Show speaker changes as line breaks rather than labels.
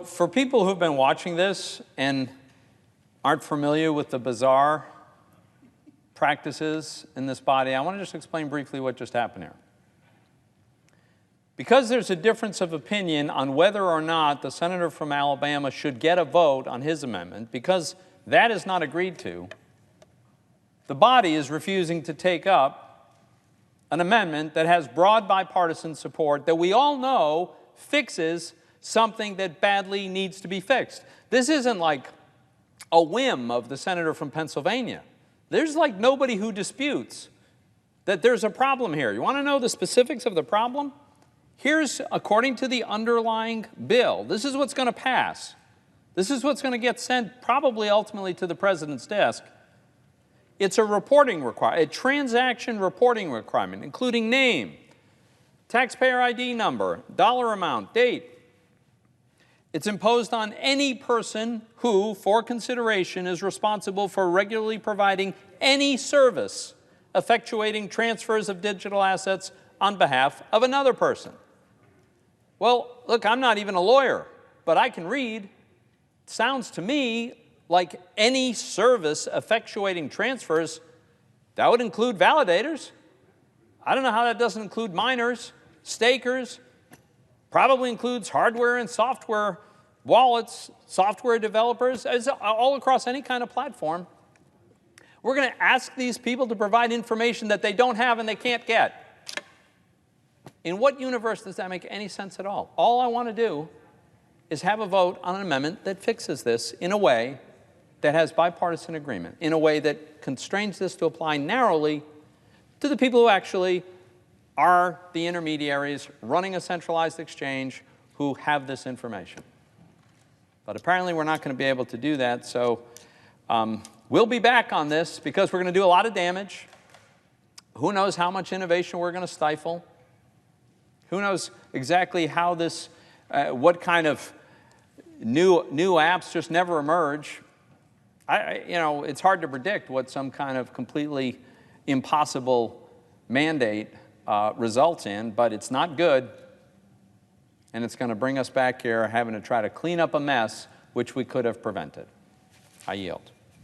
for people who've been watching this and aren't familiar with the bizarre practices in this body, I want to just explain briefly what just happened here. Because there's a difference of opinion on whether or not the senator from Alabama should get a vote on his amendment, because that is not agreed to, the body is refusing to take up an amendment that has broad bipartisan support that we all know fixes something that badly needs to be fixed. This isn't like a whim of the senator from Pennsylvania. There's like nobody who disputes that there's a problem here. You want to know the specifics of the problem? Here's, according to the underlying bill, this is what's going to pass. This is what's going to get sent probably ultimately to the president's desk. It's a reporting requirement, a transaction reporting requirement, including name, taxpayer ID number, dollar amount, date. It's imposed on any person who, for consideration, is responsible for regularly providing any service effectuating transfers of digital assets on behalf of another person. Well, look, I'm not even a lawyer, but I can read. It sounds to me like any service effectuating transfers, that would include validators. I don't know how that doesn't include miners, stakers, probably includes hardware and software wallets, software developers, all across any kind of platform. We're going to ask these people to provide information that they don't have and they can't get. In what universe does that make any sense at all? All I want to do is have a vote on an amendment that fixes this in a way that has bipartisan agreement, in a way that constrains this to apply narrowly to the people who actually are the intermediaries running a centralized exchange who have this information. But apparently we're not going to be able to do that, so we'll be back on this because we're going to do a lot of damage. Who knows how much innovation we're going to stifle? Who knows exactly how this, what kind of new apps just never emerge. You know, it's hard to predict what some kind of completely impossible mandate results in, but it's not good, and it's going to bring us back here having to try to clean up a mess which we could have prevented. I yield.